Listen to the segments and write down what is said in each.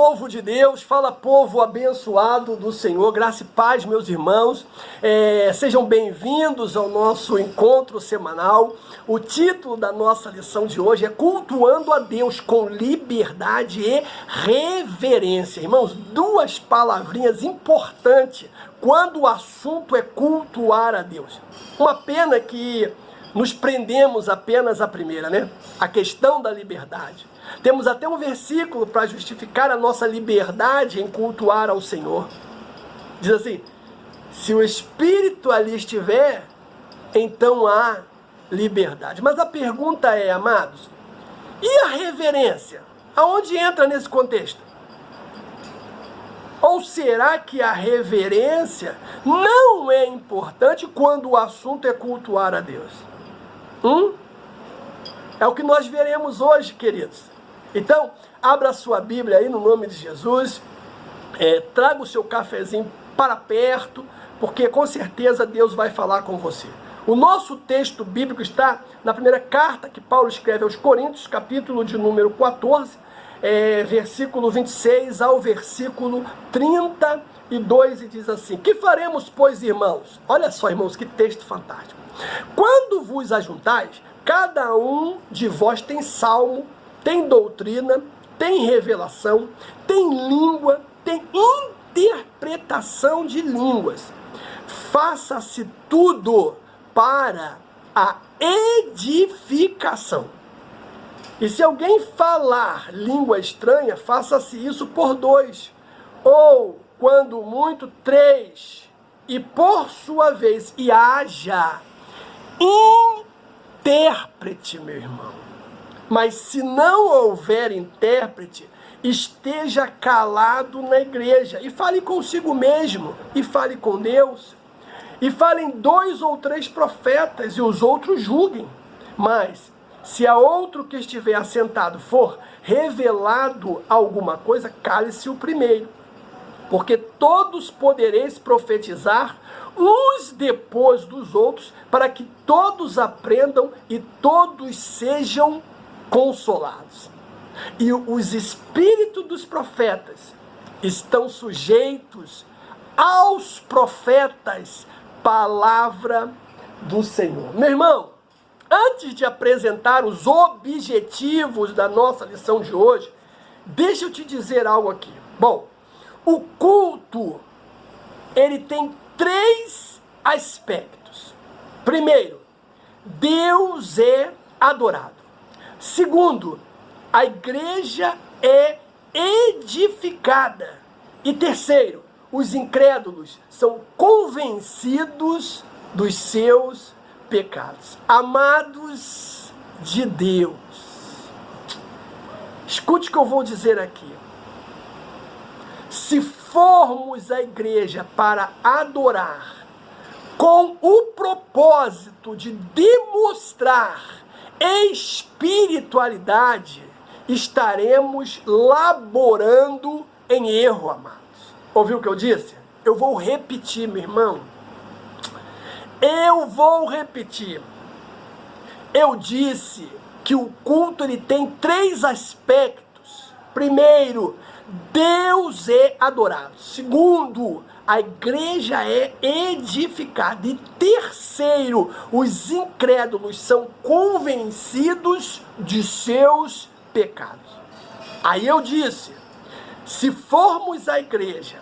povo de Deus, fala povo abençoado do Senhor, graça e paz, meus irmãos, sejam bem-vindos ao nosso encontro semanal. O título da nossa lição de hoje é Cultuando a Deus com liberdade e reverência. Irmãos, duas palavrinhas importantes quando o assunto é cultuar a Deus. Uma pena que nos prendemos apenas à primeira, né? A questão da liberdade. Temos até um versículo para justificar a nossa liberdade em cultuar ao Senhor. Diz assim: se o Espírito ali estiver, então há liberdade. Mas a pergunta é, amados, e a reverência? Aonde entra nesse contexto? Ou será que a reverência não é importante quando o assunto é cultuar a Deus? É o que nós veremos hoje, queridos. Então, abra a sua Bíblia aí no nome de Jesus, traga o seu cafezinho para perto, porque com certeza Deus vai falar com você. O nosso texto bíblico está na primeira carta que Paulo escreve aos Coríntios, capítulo de número 14, versículo 26 ao versículo 32, e diz assim: que faremos, pois, irmãos? Olha só, irmãos, que texto fantástico. Quando vos ajuntais, cada um de vós tem salmo, tem doutrina, tem revelação, tem língua, tem interpretação de línguas. Faça-se tudo para a edificação. E se alguém falar língua estranha, faça-se isso por 2, ou, quando muito, 3, e por sua vez, e haja intérprete, meu irmão. Mas se não houver intérprete, esteja calado na igreja e fale consigo mesmo, e fale com Deus, e falem 2 ou 3 profetas, e os outros julguem. Mas se a outro que estiver assentado for revelado alguma coisa, cale-se o primeiro, porque todos podereis profetizar uns depois dos outros, para que todos aprendam e todos sejam consolados. E os espíritos dos profetas estão sujeitos aos profetas, palavra do Senhor. Meu irmão, antes de apresentar os objetivos da nossa lição de hoje, deixa eu te dizer algo aqui. Bom, o culto, ele tem 3 aspectos. Primeiro, Deus é adorado. Segundo, a igreja é edificada. E terceiro, os incrédulos são convencidos dos seus pecados. Amados de Deus, escute o que eu vou dizer aqui. Se formos à igreja para adorar, com o propósito de demonstrar espiritualidade, estaremos laborando em erro, amados. Ouviu o que eu disse? Eu vou repetir, meu irmão. Eu vou repetir. Eu disse que o culto ele tem 3 aspectos. Primeiro, Deus é adorado. Segundo, a igreja é edificada. E terceiro, os incrédulos são convencidos de seus pecados. Aí eu disse, se formos à igreja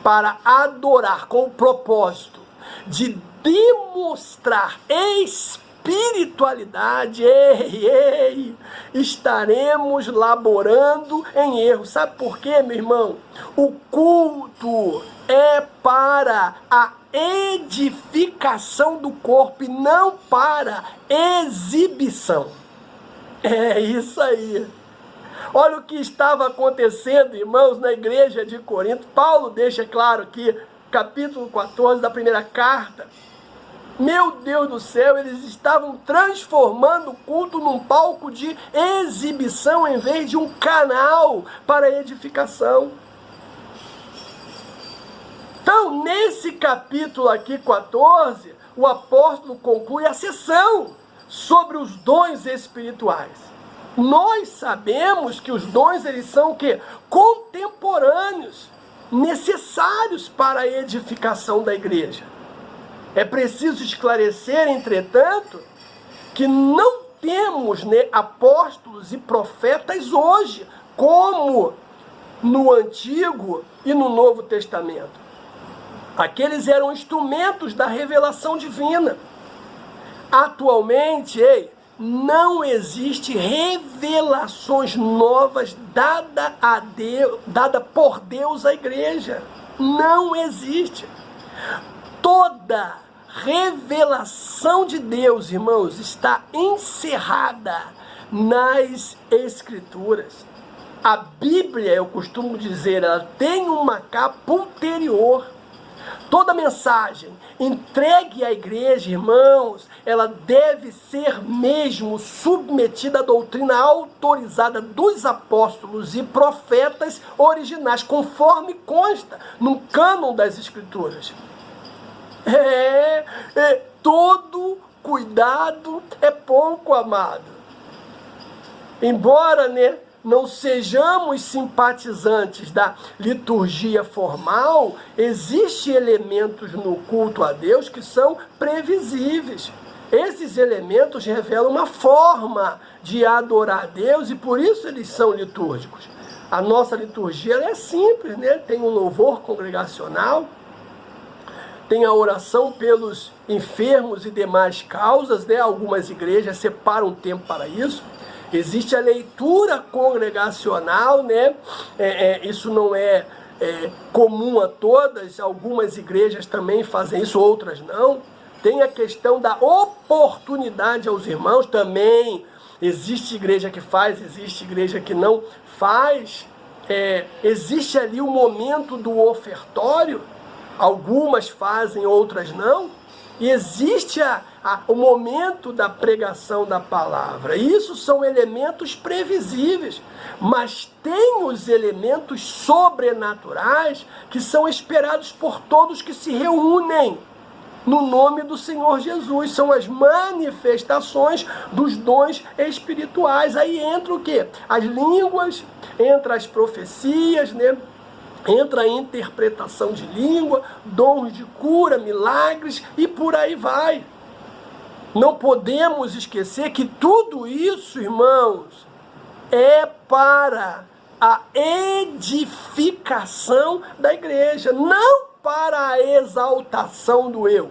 para adorar com o propósito de demonstrar espiritualidade, estaremos laborando em erro. Sabe por quê, meu irmão? O culto é para a edificação do corpo e não para exibição. É isso aí. Olha o que estava acontecendo, irmãos, na igreja de Corinto. Paulo deixa claro aqui, capítulo 14 da primeira carta. Meu Deus do céu, eles estavam transformando o culto num palco de exibição em vez de um canal para edificação. Então, nesse capítulo aqui, 14, o apóstolo conclui a sessão sobre os dons espirituais. Nós sabemos que os dons, eles são o quê? Contemporâneos, necessários para a edificação da igreja. É preciso esclarecer, entretanto, que não temos, né, apóstolos e profetas hoje, como no Antigo e no Novo Testamento. Aqueles eram instrumentos da revelação divina. Atualmente, não existe revelações novas dada por Deus à igreja. Não existe. Toda revelação de Deus, irmãos, está encerrada nas Escrituras. A Bíblia, eu costumo dizer, ela tem uma capa ulterior. Toda mensagem entregue à igreja, irmãos, ela deve ser mesmo submetida à doutrina autorizada dos apóstolos e profetas originais, conforme consta no cânon das Escrituras. Todo cuidado é pouco, amado. Embora, né, não sejamos simpatizantes da liturgia formal, existem elementos no culto a Deus que são previsíveis. Esses elementos revelam uma forma de adorar a Deus e por isso eles são litúrgicos. A nossa liturgia ela é simples, né? Tem um louvor congregacional, tem a oração pelos enfermos e demais causas, né? Algumas igrejas separam tempo para isso. Existe a leitura congregacional, né? Isso não é comum a todas, algumas igrejas também fazem isso, outras não. Tem a questão da oportunidade aos irmãos, também existe igreja que faz, existe igreja que não faz. Existe ali o momento do ofertório, algumas fazem, outras não. E existe o momento da pregação da palavra. Isso são elementos previsíveis. Mas tem os elementos sobrenaturais que são esperados por todos que se reúnem no nome do Senhor Jesus. São as manifestações dos dons espirituais. Aí entra o quê? As línguas, entra as profecias, né? Entra a interpretação de língua, dons de cura, milagres e por aí vai. Não podemos esquecer que tudo isso, irmãos, é para a edificação da igreja, não para a exaltação do eu,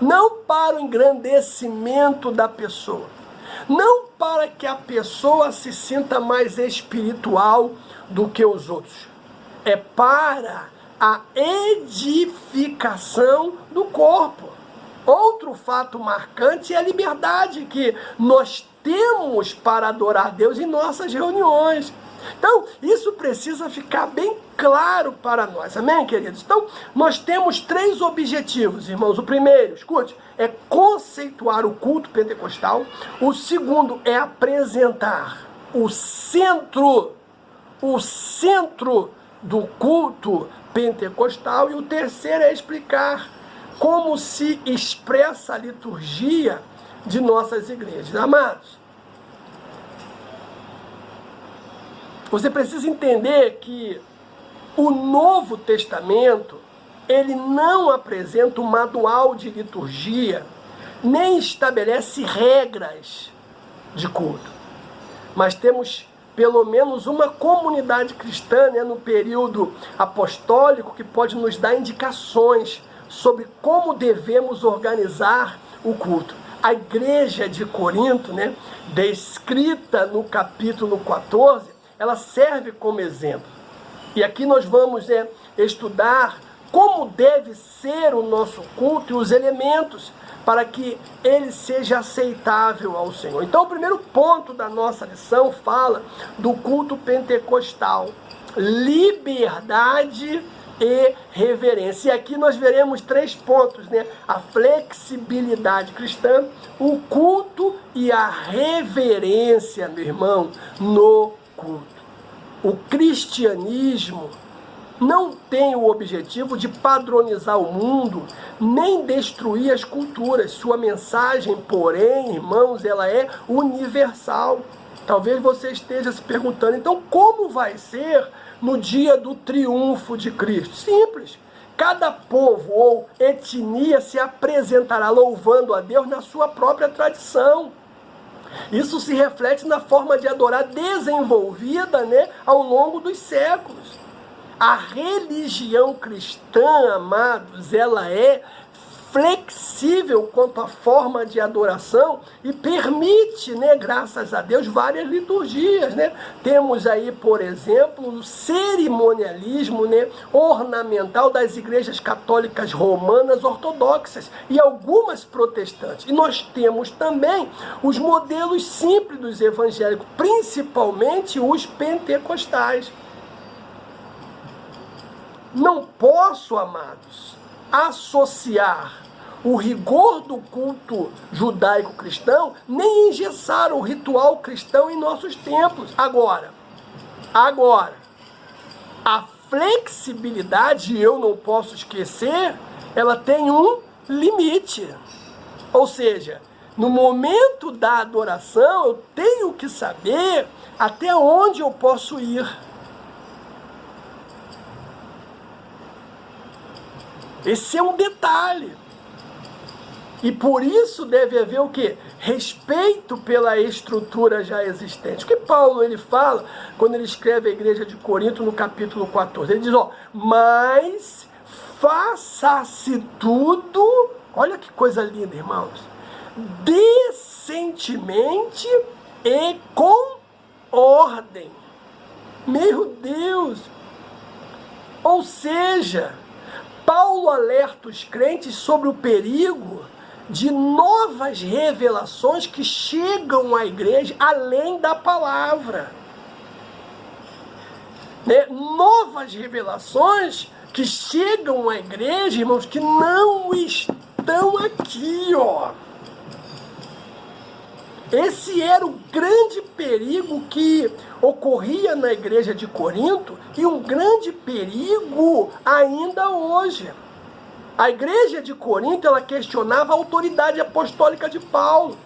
não para o engrandecimento da pessoa, não para que a pessoa se sinta mais espiritual do que os outros. É para a edificação do corpo. Outro fato marcante é a liberdade que nós temos para adorar Deus em nossas reuniões. Então, isso precisa ficar bem claro para nós. Amém, queridos? Então, nós temos 3 objetivos, irmãos. O primeiro, escute, é conceituar o culto pentecostal. O segundo é apresentar o centro do culto pentecostal, e o terceiro é explicar como se expressa a liturgia de nossas igrejas. Amados, você precisa entender que o Novo Testamento, ele não apresenta um manual de liturgia, nem estabelece regras de culto, mas temos pelo menos uma comunidade cristã, né, no período apostólico, que pode nos dar indicações sobre como devemos organizar o culto. A igreja de Corinto, né, descrita no capítulo 14, ela serve como exemplo. E aqui nós vamos estudar como deve ser o nosso culto e os elementos para que ele seja aceitável ao Senhor. Então, o primeiro ponto da nossa lição fala do culto pentecostal: liberdade e reverência. E aqui nós veremos 3 pontos, né? A flexibilidade cristã, o culto e a reverência, meu irmão, no culto. O cristianismo não tem o objetivo de padronizar o mundo, nem destruir as culturas. Sua mensagem, porém, irmãos, ela é universal. Talvez você esteja se perguntando, então como vai ser no dia do triunfo de Cristo? Simples. Cada povo ou etnia se apresentará louvando a Deus na sua própria tradição. Isso se reflete na forma de adorar desenvolvida, né, ao longo dos séculos. A religião cristã, amados, ela é flexível quanto à forma de adoração e permite, né, graças a Deus, várias liturgias, né? Temos aí, por exemplo, o cerimonialismo, né, ornamental das igrejas católicas romanas ortodoxas e algumas protestantes. E nós temos também os modelos simples dos evangélicos, principalmente os pentecostais. Não posso, amados, associar o rigor do culto judaico-cristão, nem engessar o ritual cristão em nossos templos. Agora, a flexibilidade, eu não posso esquecer, ela tem um limite. Ou seja, no momento da adoração, eu tenho que saber até onde eu posso ir. Esse é um detalhe. E por isso deve haver o quê? Respeito pela estrutura já existente. O que Paulo ele fala quando ele escreve a igreja de Corinto no capítulo 14? Ele diz, mas faça-se tudo, olha que coisa linda, irmãos, decentemente e com ordem. Meu Deus! Ou seja, Paulo alerta os crentes sobre o perigo de novas revelações que chegam à igreja além da palavra. Né? Novas revelações que chegam à igreja, irmãos, que não estão aqui, ó. Esse era o grande perigo que ocorria na igreja de Corinto e um grande perigo ainda hoje. A igreja de Corinto, ela questionava a autoridade apostólica de Paulo.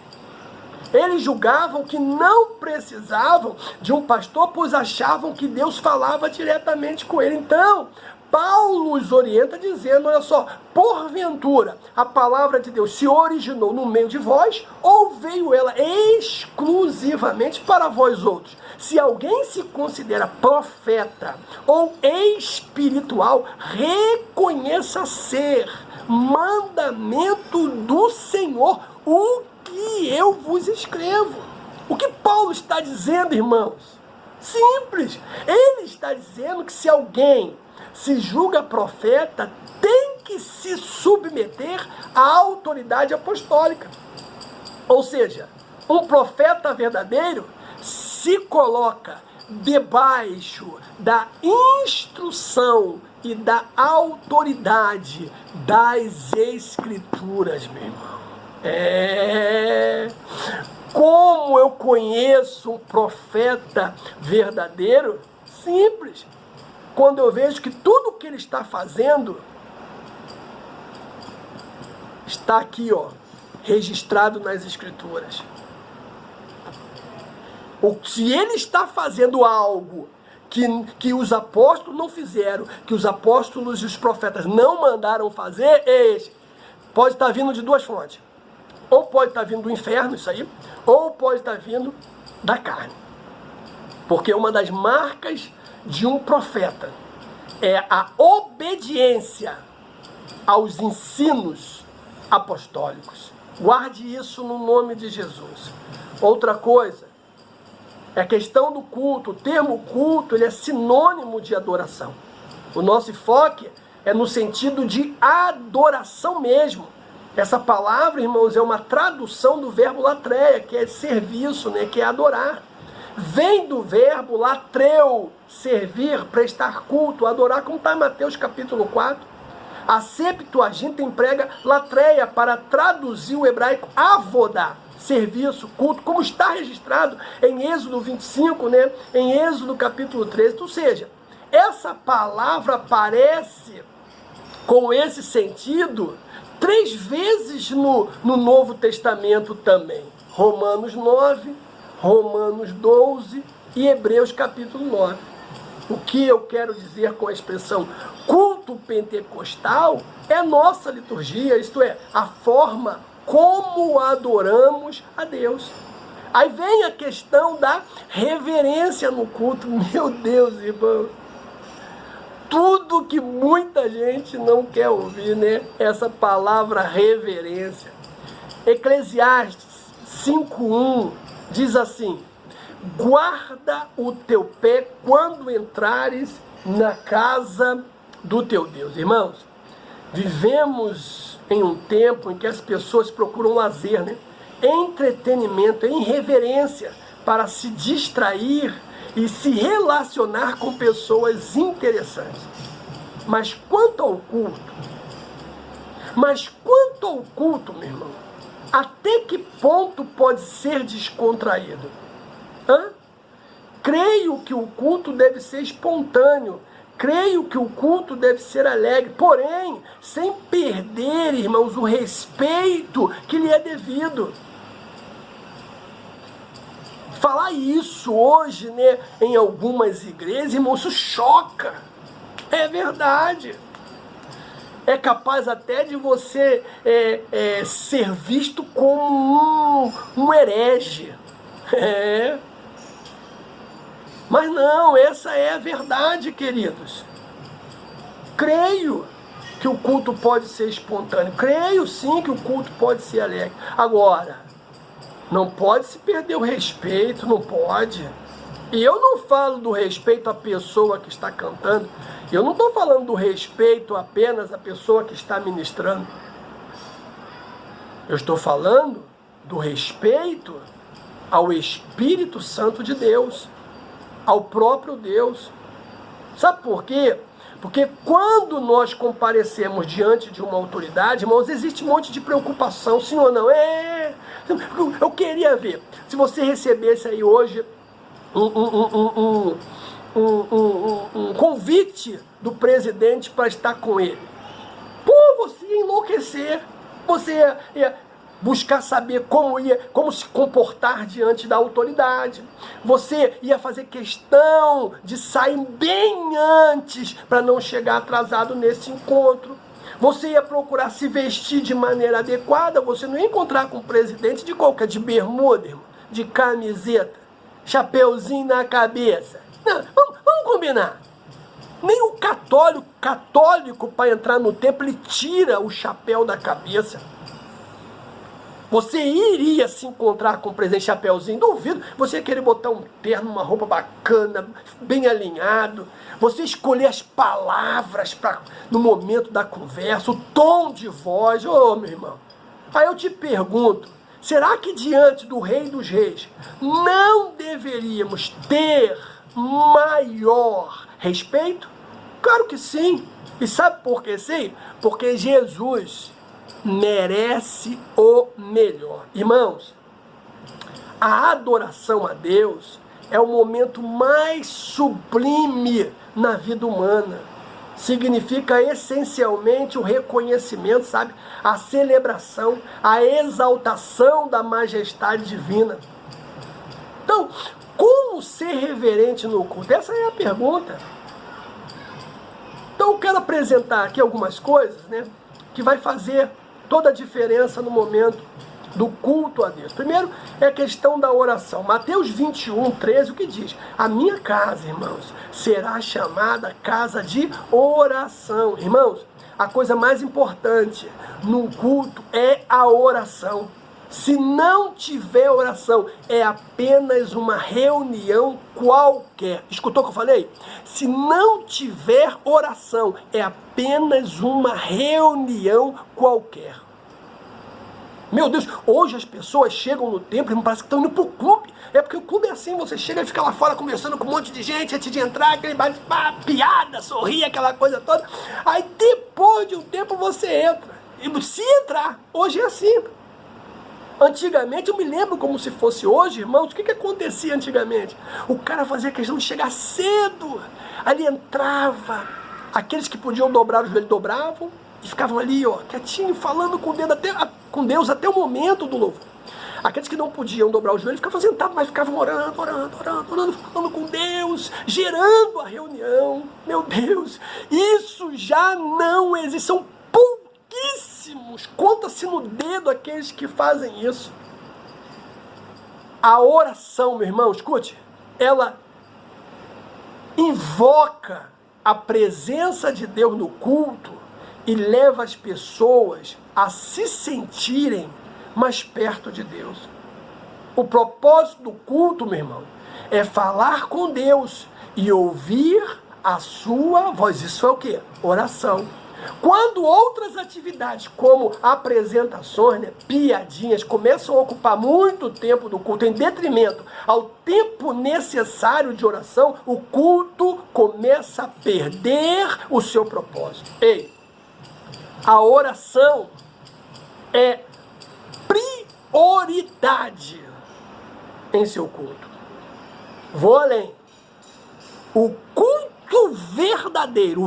Eles julgavam que não precisavam de um pastor, pois achavam que Deus falava diretamente com ele. Então, Paulo os orienta dizendo, olha só, porventura a palavra de Deus se originou no meio de vós ou veio ela exclusivamente para vós outros? Se alguém se considera profeta ou espiritual, reconheça ser mandamento do Senhor o que eu vos escrevo. O que Paulo está dizendo, irmãos? Simples. Ele está dizendo que se alguém se julga profeta, tem que se submeter à autoridade apostólica. Ou seja, um profeta verdadeiro se coloca debaixo da instrução e da autoridade das Escrituras, meu irmão. Como eu conheço um profeta verdadeiro? Simples. Quando eu vejo que tudo que ele está fazendo está aqui, ó, registrado nas Escrituras. Se ele está fazendo algo que os apóstolos não fizeram, que os apóstolos e os profetas não mandaram fazer, pode estar vindo de duas fontes. Ou pode estar vindo do inferno, isso aí, ou pode estar vindo da carne. Porque uma das marcas de um profeta é a obediência aos ensinos apostólicos. Guarde isso no nome de Jesus. Outra coisa é a questão do culto. O termo culto, ele é sinônimo de adoração. O nosso enfoque é no sentido de adoração mesmo. Essa palavra, irmãos, é uma tradução do verbo latreia, que é serviço, né, que é adorar. Vem do verbo latreu, servir, prestar culto, adorar, como está em Mateus capítulo 4. A Septuaginta emprega latreia para traduzir o hebraico avodá, serviço, culto, como está registrado em Êxodo 25, né, em Êxodo capítulo 13. Ou seja, essa palavra aparece com esse sentido 3 vezes no Novo Testamento também. Romanos 9, Romanos 12 e Hebreus capítulo 9. O que eu quero dizer com a expressão culto pentecostal é nossa liturgia, isto é, a forma como adoramos a Deus. Aí vem a questão da reverência no culto. Meu Deus, irmão, tudo que muita gente não quer ouvir, né? Essa palavra reverência. Eclesiastes 5:1 diz assim: guarda o teu pé quando entrares na casa do teu Deus. Irmãos, vivemos em um tempo em que as pessoas procuram lazer, né? Entretenimento, irreverência, para se distrair e se relacionar com pessoas interessantes. Mas quanto ao culto, meu irmão, até que ponto pode ser descontraído? Creio que o culto deve ser espontâneo. Creio que o culto deve ser alegre, porém, sem perder, irmãos, o respeito que lhe é devido. Falar isso hoje, né, em algumas igrejas, irmão, isso choca. É verdade. É capaz até de você ser visto como um herege. Mas não, essa é a verdade, queridos. Creio que o culto pode ser espontâneo. Creio sim que o culto pode ser alegre. Agora, não pode se perder o respeito, não pode. E eu não falo do respeito à pessoa que está cantando. Eu não estou falando do respeito apenas à pessoa que está ministrando. Eu estou falando do respeito ao Espírito Santo de Deus, ao próprio Deus. Sabe por quê? Porque quando nós comparecemos diante de uma autoridade, irmãos, existe um monte de preocupação, sim ou não? Eu queria ver, se você recebesse aí hoje um convite do presidente para estar com ele. Pô, você ia enlouquecer, você ia buscar saber como se comportar diante da autoridade. Você ia fazer questão de sair bem antes para não chegar atrasado nesse encontro. Você ia procurar se vestir de maneira adequada. Você não ia encontrar com o presidente de de bermuda, irmão, de camiseta, chapeuzinho na cabeça. Não, vamos combinar. Nem o católico para entrar no templo, ele tira o chapéu da cabeça. Você iria se encontrar com o presidente chapeuzinho? Duvido. Você ia querer botar um terno, uma roupa bacana, bem alinhado. Você escolher as palavras no momento da conversa, o tom de voz. Ô, meu irmão. Aí eu te pergunto, será que diante do Rei dos Reis não deveríamos ter maior respeito? Claro que sim. E sabe por que sim? Porque Jesus merece o melhor. Irmãos, a adoração a Deus é o momento mais sublime na vida humana. Significa essencialmente o reconhecimento, sabe? A celebração, a exaltação da majestade divina. Então, como ser reverente no culto? Essa é a pergunta. Então, eu quero apresentar aqui algumas coisas, né, que vai fazer toda a diferença no momento do culto a Deus. Primeiro é a questão da oração. Mateus 21:13, o que diz? A minha casa, irmãos, será chamada casa de oração. Irmãos, a coisa mais importante num culto é a oração. Se não tiver oração, é apenas uma reunião qualquer. Escutou o que eu falei? Se não tiver oração, é apenas uma reunião qualquer. Meu Deus, hoje as pessoas chegam no templo e parece que estão indo pro clube. É porque o clube é assim, você chega e fica lá fora conversando com um monte de gente antes de entrar, aquele piada, sorrir, aquela coisa toda. Aí depois de um tempo você entra. E se entrar, hoje é assim. Antigamente, eu me lembro como se fosse hoje, irmãos, o que acontecia antigamente? O cara fazia questão de chegar cedo, ali entrava, aqueles que podiam dobrar os joelhos dobravam, e ficavam ali, ó, quietinho, falando com Deus até o momento do louvor. Aqueles que não podiam dobrar o joelho ficavam sentados, mas ficavam orando, falando com Deus, gerando a reunião. Meu Deus, isso já não existe. São pouquíssimos. Conta-se no dedo aqueles que fazem isso. A oração, meu irmão, escute, ela invoca a presença de Deus no culto e leva as pessoas a se sentirem mais perto de Deus. O propósito do culto, meu irmão, é falar com Deus e ouvir a sua voz. Isso é o quê? Oração. Quando outras atividades, como apresentações, piadinhas, começam a ocupar muito tempo do culto, em detrimento ao tempo necessário de oração, o culto começa a perder o seu propósito. Ei, a oração é prioridade em seu culto. Vou além. O culto verdadeiro,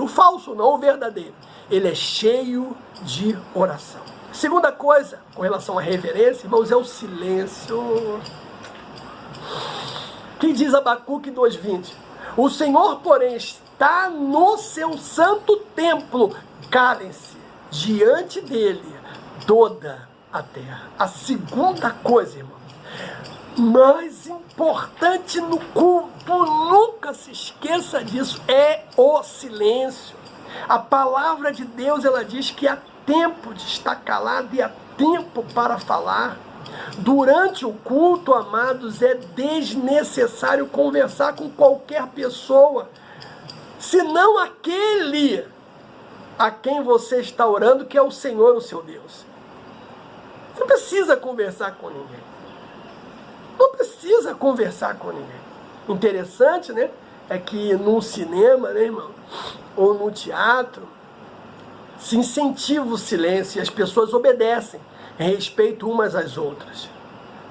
o falso não, o verdadeiro, ele é cheio de oração. Segunda coisa, com relação à reverência, irmãos, é o silêncio. Que diz Abacuque 2:20? O Senhor, porém, está no seu santo templo, calem-se diante dele toda a terra. A segunda coisa, irmãos, mais importante no culto, nunca se esqueça disso, é o silêncio. A palavra de Deus, ela diz que há tempo de estar calado e há tempo para falar. Durante o culto, amados, é desnecessário conversar com qualquer pessoa, senão aquele a quem você está orando, que é o Senhor, o seu Deus. Você não precisa conversar com ninguém. Não precisa conversar com ninguém. Interessante, né? É que num cinema, né, irmão? Ou no teatro, se incentiva o silêncio e as pessoas obedecem, respeitam umas às outras.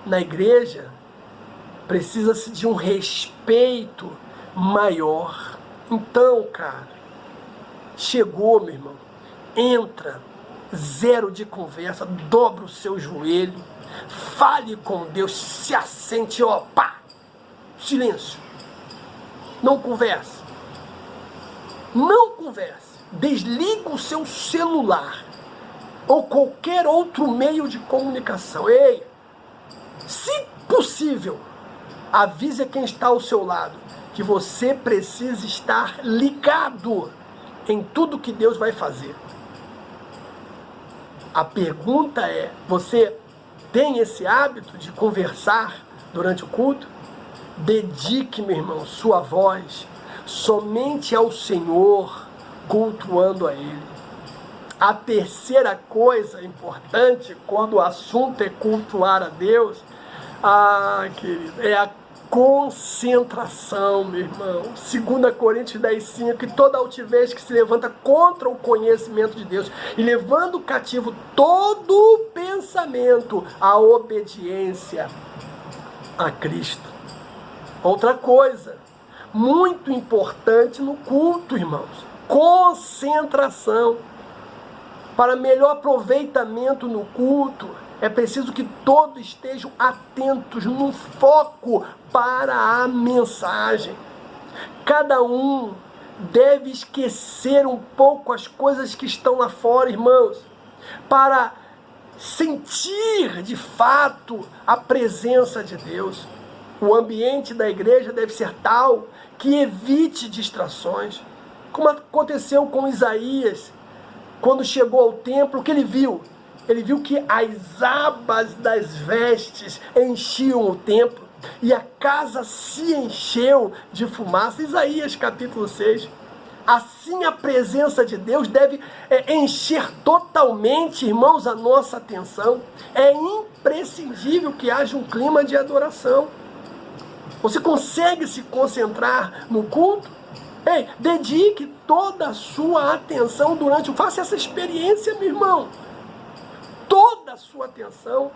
Na igreja, precisa-se de um respeito maior. Então, cara, chegou, meu irmão, entra, zero de conversa, dobra o seu joelho, fale com Deus, se assente, ó, pá, silêncio. Não converse. Não converse. Desliga o seu celular ou qualquer outro meio de comunicação. Ei, se possível, avise a quem está ao seu lado que você precisa estar ligado em tudo que Deus vai fazer. A pergunta é, você tem esse hábito de conversar durante o culto? Dedique, meu irmão, sua voz somente ao Senhor, cultuando a Ele. A terceira coisa importante, quando o assunto é cultuar a Deus, querido, é a concentração, meu irmão. 2 Coríntios 10:5, que toda altivez que se levanta contra o conhecimento de Deus, e levando cativo todo o pensamento à obediência a Cristo. Outra coisa, muito importante no culto, irmãos, concentração. Para melhor aproveitamento no culto, é preciso que todos estejam atentos no foco para a mensagem. Cada um deve esquecer um pouco as coisas que estão lá fora, irmãos, para sentir de fato a presença de Deus. O ambiente da igreja deve ser tal que evite distrações, como aconteceu com Isaías, quando chegou ao templo. O que ele viu? Ele viu que as abas das vestes enchiam o templo e a casa se encheu de fumaça. Isaías capítulo 6. Assim a presença de Deus deve encher totalmente, irmãos, a nossa atenção. É imprescindível que haja um clima de adoração. Você consegue se concentrar no culto? Ei, dedique toda a sua atenção durante o... Faça essa experiência, meu irmão. Toda a sua atenção.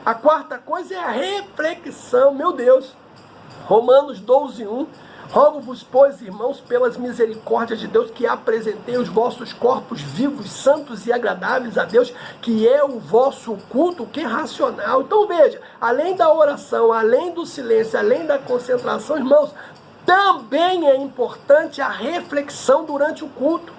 A quarta coisa é a reflexão. Meu Deus. Romanos 12:1. Rogo-vos, pois, irmãos, pelas misericórdias de Deus, que apresentei os vossos corpos vivos, santos e agradáveis a Deus, que é o vosso culto, que é racional. Então veja, além da oração, além do silêncio, além da concentração, irmãos, também é importante a reflexão durante o culto.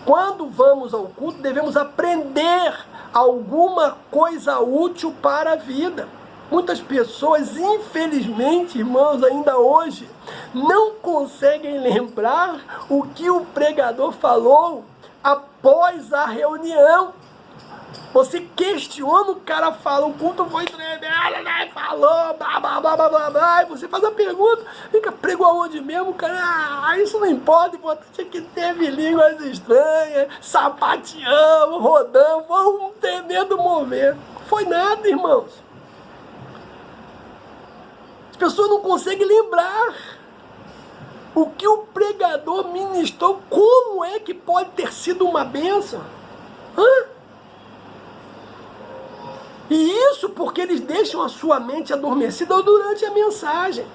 Quando vamos ao culto, devemos aprender alguma coisa útil para a vida. Muitas pessoas, infelizmente, irmãos, ainda hoje, não conseguem lembrar o que o pregador falou após a reunião. Você questiona, o cara fala, o culto foi tremendo, né? Falou, blá, blá, blá, blá, blá, blá, e você faz a pergunta, fica prego aonde mesmo, cara? Isso não importa, tinha que teve línguas estranhas, sapateamos, rodamos, foi um tremendo mover. Foi nada, irmãos. As pessoas não conseguem lembrar o que o pregador ministrou, como é que pode ter sido uma bênção? E isso porque eles deixam a sua mente adormecida durante a mensagem.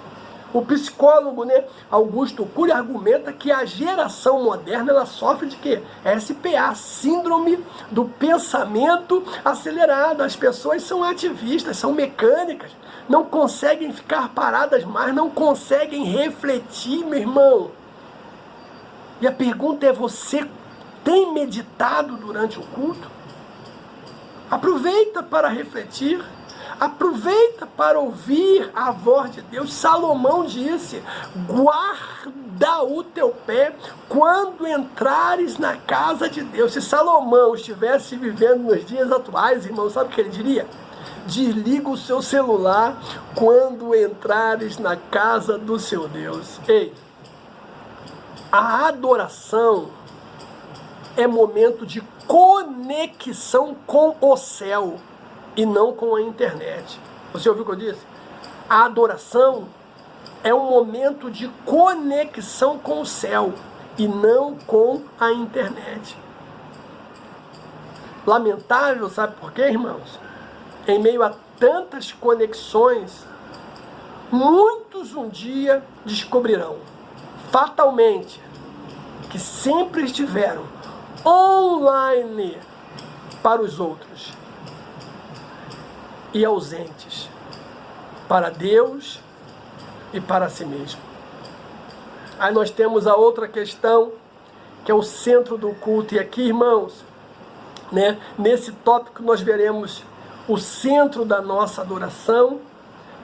O psicólogo, Augusto Cury, argumenta que a geração moderna ela sofre de quê? SPA, síndrome do pensamento acelerado. As pessoas são ativistas, são mecânicas, não conseguem ficar paradas mais, não conseguem refletir, meu irmão. E a pergunta é, você tem meditado durante o culto? Aproveita para refletir, aproveita para ouvir a voz de Deus. Salomão disse, guarda o teu pé quando entrares na casa de Deus. Se Salomão estivesse vivendo nos dias atuais, irmão, sabe o que ele diria? Desliga o seu celular quando entrares na casa do seu Deus. Ei, a adoração é momento de conexão com o céu e não com a internet. Você ouviu o que eu disse? A adoração é um momento de conexão com o céu e não com a internet. Lamentável, sabe por quê, irmãos? Em meio a tantas conexões, muitos um dia descobrirão, fatalmente, que sempre estiveram online para os outros e ausentes para Deus e para si mesmo. Aí nós temos a outra questão, que é o centro do culto. E aqui, irmãos, nesse tópico nós veremos o centro da nossa adoração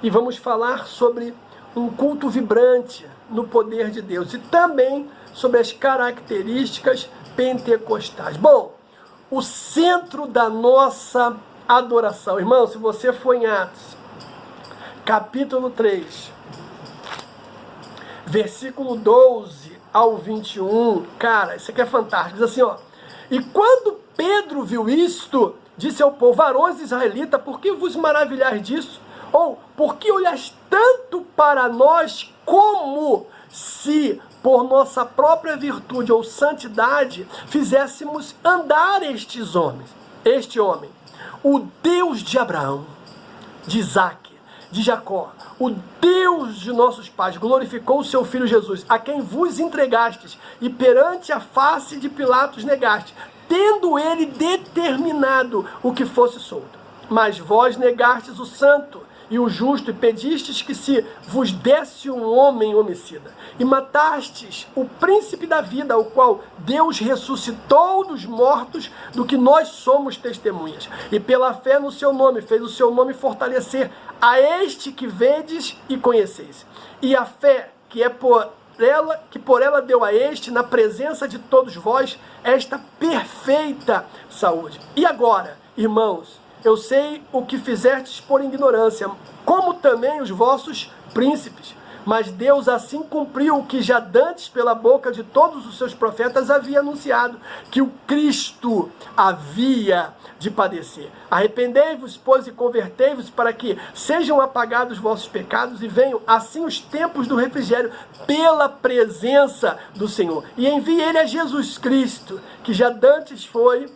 e vamos falar sobre um culto vibrante no poder de Deus e também sobre as características pentecostais. Bom, o centro da nossa adoração. Irmão, se você for em Atos, capítulo 3, versículo 12 ao 21, cara, isso aqui é fantástico. Diz assim, ó, e quando Pedro viu isto, disse ao povo, varões israelitas, por que vos maravilhais disso? Ou, por que olhais tanto para nós como se por nossa própria virtude ou santidade fizéssemos andar este homem, o Deus de Abraão, de Isaque, de Jacó, o Deus de nossos pais, glorificou o seu Filho Jesus, a quem vos entregastes, e perante a face de Pilatos negaste, tendo ele determinado o que fosse solto. Mas vós negastes o santo e o justo, e pedistes que se vos desse um homem homicida, e matastes o príncipe da vida, o qual Deus ressuscitou dos mortos, do que nós somos testemunhas, e pela fé no seu nome, fez o seu nome fortalecer a este que vedes e conheceis, e a fé que por ela deu a este, na presença de todos vós, esta perfeita saúde. E agora, irmãos, eu sei o que fizestes por ignorância, como também os vossos príncipes. Mas Deus assim cumpriu o que já dantes pela boca de todos os seus profetas havia anunciado, que o Cristo havia de padecer. Arrependei-vos, pois, e convertei-vos, para que sejam apagados os vossos pecados e venham assim os tempos do refrigério pela presença do Senhor. E envie ele a Jesus Cristo, que já dantes foi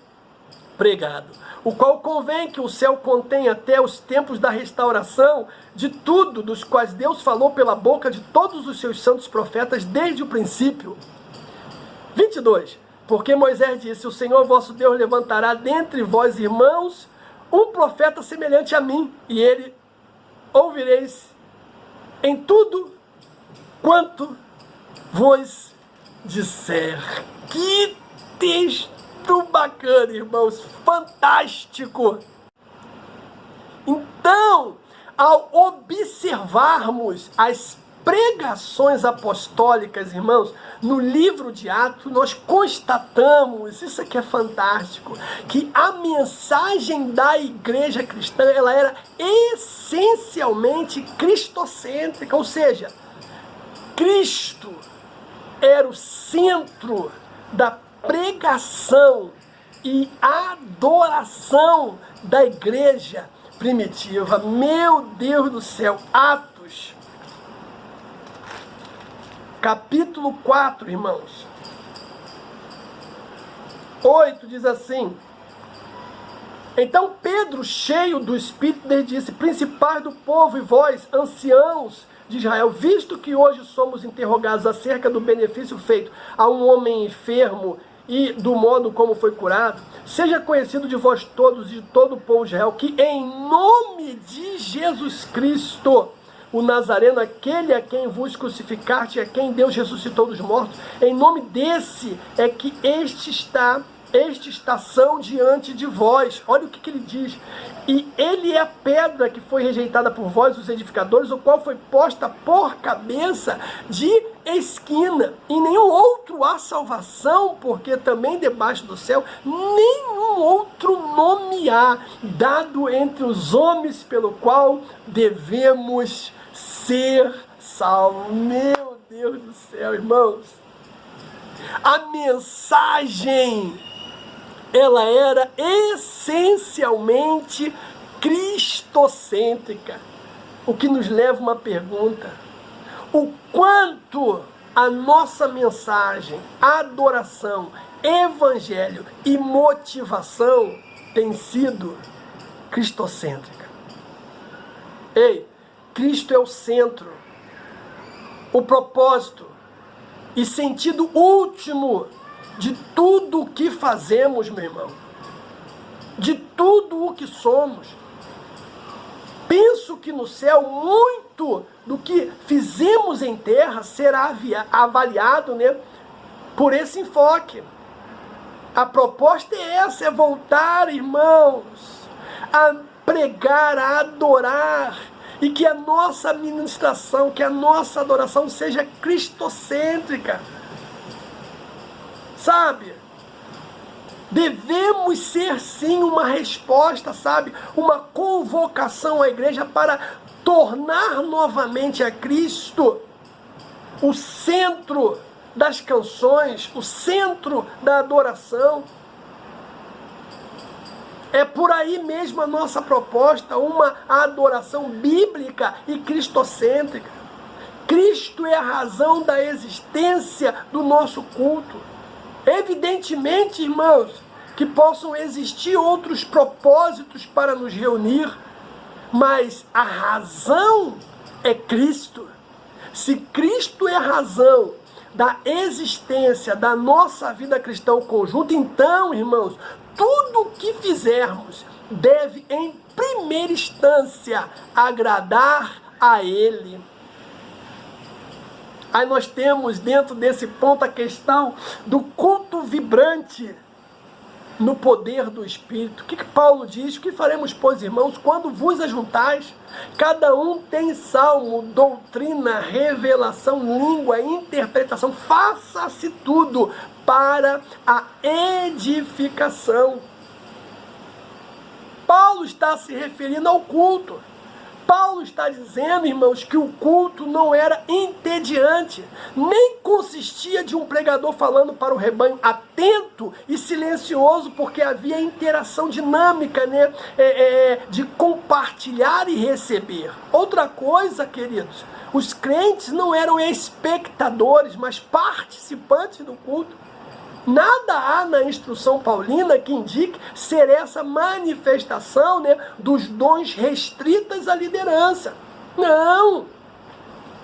pregado, o qual convém que o céu contém até os tempos da restauração de tudo, dos quais Deus falou pela boca de todos os seus santos profetas desde o princípio. 22. Porque Moisés disse: o Senhor vosso Deus levantará dentre vós, irmãos, um profeta semelhante a mim, e ele ouvireis em tudo quanto vos disser. Que texto bacana, irmãos, fantástico. Então, ao observarmos as pregações apostólicas, irmãos, no livro de Atos, nós constatamos, isso aqui é fantástico, que a mensagem da igreja cristã, ela era essencialmente cristocêntrica, ou seja, Cristo era o centro da pregação e adoração da igreja primitiva. Meu Deus do céu, Atos, capítulo 4, irmãos. 8 diz assim: então Pedro, cheio do Espírito, lhe disse: principais do povo e vós, anciãos de Israel, visto que hoje somos interrogados acerca do benefício feito a um homem enfermo e do modo como foi curado, seja conhecido de vós todos e de todo o povo de Israel, que em nome de Jesus Cristo, o Nazareno, aquele a quem vos crucificaste, a quem Deus ressuscitou dos mortos, em nome desse é que são diante de vós. Olha o que ele diz: e ele é a pedra que foi rejeitada por vós, os edificadores, o qual foi posta por cabeça de esquina. Em nenhum outro há salvação, porque também debaixo do céu nenhum outro nome há dado entre os homens pelo qual devemos ser salvos. Meu Deus do céu, irmãos, a mensagem, ela era essencialmente cristocêntrica, o que nos leva a uma pergunta: o quanto a nossa mensagem, adoração, evangelho e motivação tem sido cristocêntrica? Ei, Cristo é o centro, o propósito e sentido último de tudo o que fazemos, meu irmão, de tudo o que somos. Penso que no céu muito do que fizemos em terra será avaliado, por esse enfoque. A proposta é essa, é voltar, irmãos, a pregar, a adorar, e que a nossa ministração, que a nossa adoração seja cristocêntrica. Sabe? Devemos ser sim uma resposta, sabe? Uma convocação à igreja para tornar novamente a Cristo o centro das canções, o centro da adoração. É por aí mesmo a nossa proposta, uma adoração bíblica e cristocêntrica. Cristo é a razão da existência do nosso culto. Evidentemente, irmãos, que possam existir outros propósitos para nos reunir, mas a razão é Cristo. Se Cristo é a razão da existência da nossa vida cristã conjunta, então, irmãos, tudo o que fizermos deve, em primeira instância, agradar a Ele. Aí nós temos dentro desse ponto a questão do culto vibrante no poder do Espírito. O que Paulo diz? O que faremos, pois, irmãos, quando vos ajuntais? Cada um tem salmo, doutrina, revelação, língua, interpretação. Faça-se tudo para a edificação. Paulo está se referindo ao culto. Paulo está dizendo, irmãos, que o culto não era entediante, nem consistia de um pregador falando para o rebanho atento e silencioso, porque havia interação dinâmica, de compartilhar e receber. Outra coisa, queridos, os crentes não eram espectadores, mas participantes do culto. Nada há na instrução paulina que indique ser essa manifestação, né, dos dons restritas à liderança. Não!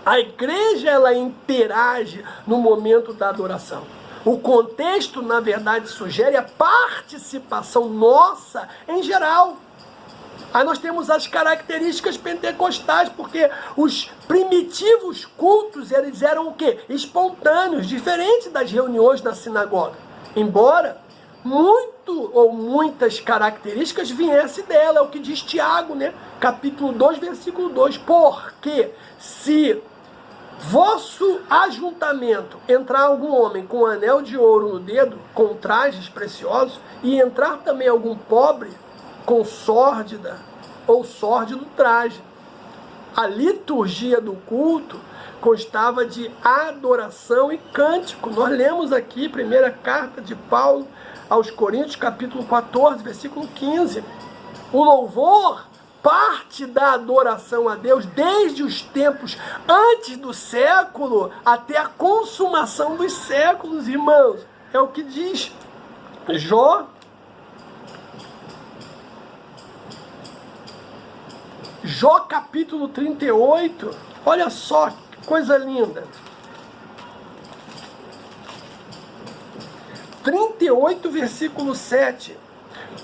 A igreja, ela interage no momento da adoração. O contexto, na verdade, sugere a participação nossa em geral. Aí nós temos as características pentecostais, porque os primitivos cultos, eles eram o quê? Espontâneos, diferentes das reuniões na sinagoga. Embora muito ou muitas características viessem dela, é o que diz Tiago, né? Capítulo 2, versículo 2. Porque se vosso ajuntamento entrar algum homem com um anel de ouro no dedo, com trajes preciosos, e entrar também algum pobre com sórdida ou sórdido traje. A liturgia do culto constava de adoração e cântico. Nós lemos aqui, primeira carta de Paulo aos Coríntios, capítulo 14, versículo 15. O louvor parte da adoração a Deus desde os tempos antes do século até a consumação dos séculos, irmãos. É o que diz Jó capítulo 38, olha só que coisa linda. 38, versículo 7.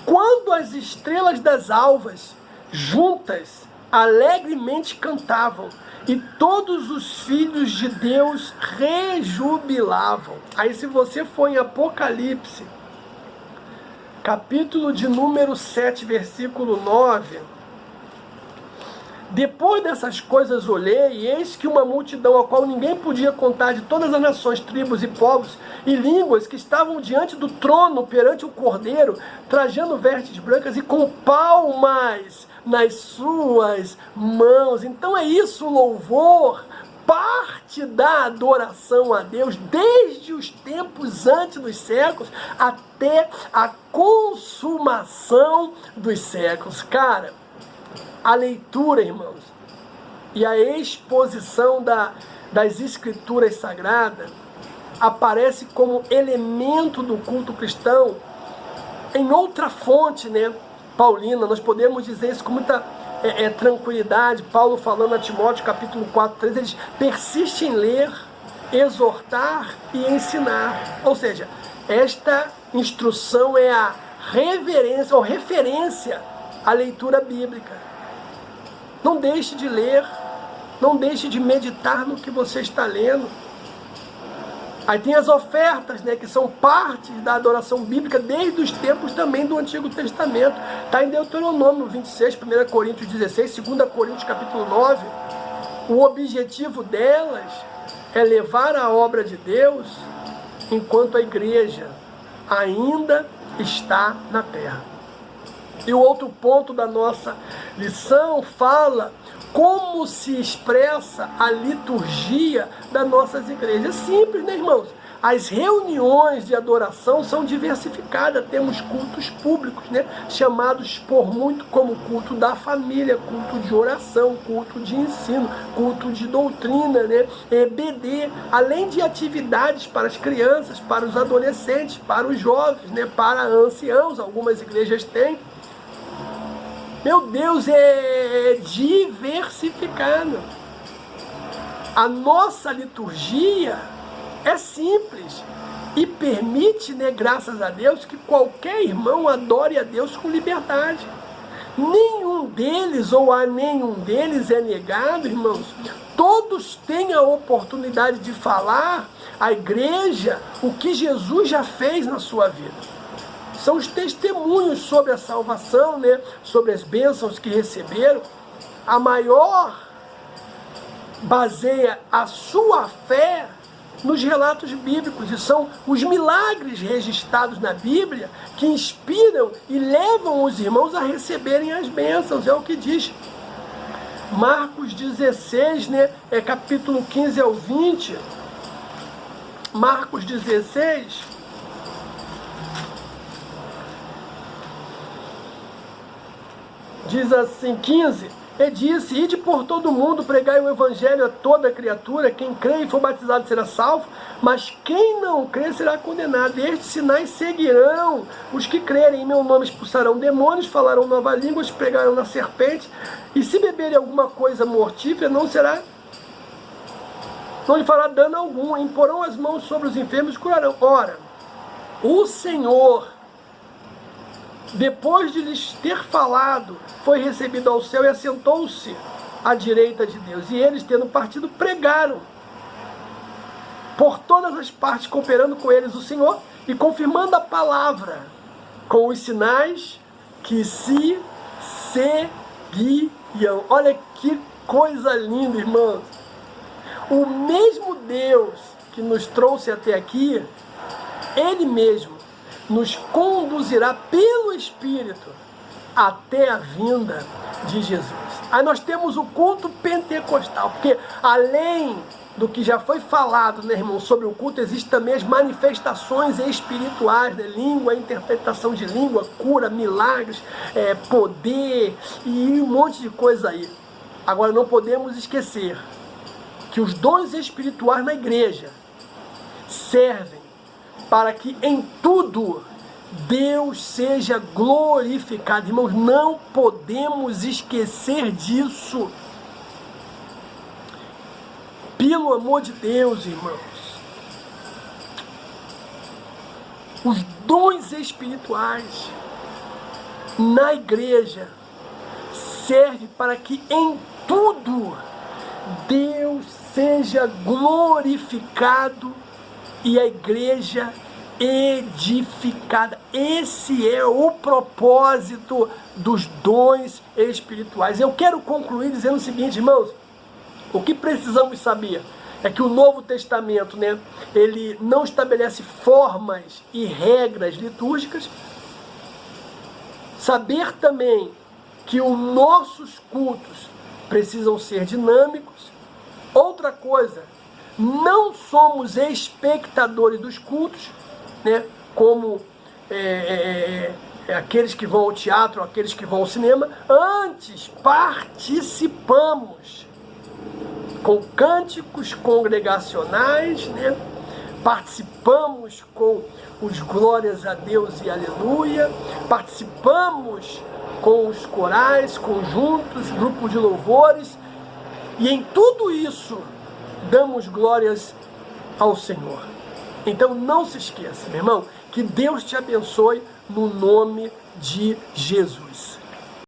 Quando as estrelas das alvas juntas alegremente cantavam, e todos os filhos de Deus rejubilavam. Aí se você for em Apocalipse, capítulo de número 7, versículo 9... Depois dessas coisas olhei, e eis que uma multidão a qual ninguém podia contar, de todas as nações, tribos e povos e línguas, que estavam diante do trono perante o Cordeiro, trajando vestes brancas e com palmas nas suas mãos. Então é isso, o louvor parte da adoração a Deus desde os tempos antes dos séculos até a consumação dos séculos. Cara, a leitura, irmãos, e a exposição das escrituras sagradas aparece como elemento do culto cristão em outra fonte, né, paulina. Nós podemos dizer isso com muita tranquilidade. Paulo falando a Timóteo, capítulo 4, 3, ele diz: persiste em ler, exortar e ensinar. Ou seja, esta instrução é a reverência ou referência à leitura bíblica. Não deixe de ler, não deixe de meditar no que você está lendo. Aí tem as ofertas, né, que são parte da adoração bíblica desde os tempos também do Antigo Testamento. Está em Deuteronômio 26, 1 Coríntios 16, 2 Coríntios capítulo 9. O objetivo delas é levar a obra de Deus enquanto a igreja ainda está na terra. E o outro ponto da nossa lição fala como se expressa a liturgia das nossas igrejas. É simples, né, irmãos? As reuniões de adoração são diversificadas. Temos cultos públicos, né, chamados por muito como culto da família, culto de oração, culto de ensino, culto de doutrina, né, EBD, além de atividades para as crianças, para os adolescentes, para os jovens, né, para anciãos. Algumas igrejas têm. Meu Deus, é diversificado. A nossa liturgia é simples e permite, né, graças a Deus, que qualquer irmão adore a Deus com liberdade. Nenhum deles ou a nenhum deles é negado, irmãos. Todos têm a oportunidade de falar à igreja o que Jesus já fez na sua vida. São os testemunhos sobre a salvação, né? Sobre as bênçãos que receberam. A maior baseia a sua fé nos relatos bíblicos, e são os milagres registrados na Bíblia que inspiram e levam os irmãos a receberem as bênçãos. É o que diz Marcos 16, né? Capítulo 15 ao 20. Marcos 16... diz assim, 15, disse: ide por todo mundo, pregai o evangelho a toda criatura, quem crê e for batizado será salvo, mas quem não crê será condenado. E estes sinais seguirão os que crerem, em meu nome expulsarão demônios, falarão nova língua, pegarão na serpente, e se beberem alguma coisa mortífera, não lhe fará dano algum, imporão as mãos sobre os enfermos e curarão. Ora, o Senhor, depois de lhes ter falado, foi recebido ao céu e assentou-se à direita de Deus. E eles, tendo partido, pregaram por todas as partes, cooperando com eles o Senhor e confirmando a palavra com os sinais que se seguiam. Olha que coisa linda, irmãos. O mesmo Deus que nos trouxe até aqui, Ele mesmo nos conduzirá pelo Espírito até a vinda de Jesus. Aí nós temos o culto pentecostal, porque além do que já foi falado, né, irmão, sobre o culto, existem também as manifestações espirituais, né, língua, interpretação de língua, cura, milagres, poder e um monte de coisa aí. Agora não podemos esquecer que os dons espirituais na igreja servem para que em tudo Deus seja glorificado. Irmãos, não podemos esquecer disso. Pelo amor de Deus, irmãos. Os dons espirituais na igreja servem para que em tudo Deus seja glorificado e a igreja edificada. Esse é o propósito dos dons espirituais. Eu quero concluir dizendo o seguinte, irmãos: o que precisamos saber é que o Novo Testamento, né, ele não estabelece formas e regras litúrgicas. Saber também que os nossos cultos precisam ser dinâmicos. Outra coisa, não somos espectadores dos cultos, né, como aqueles que vão ao teatro, aqueles que vão ao cinema. Antes, participamos com cânticos congregacionais, né? Participamos com os glórias a Deus e aleluia, participamos com os corais, conjuntos, grupos de louvores, e em tudo isso damos glórias ao Senhor. Então não se esqueça, meu irmão, que Deus te abençoe no nome de Jesus.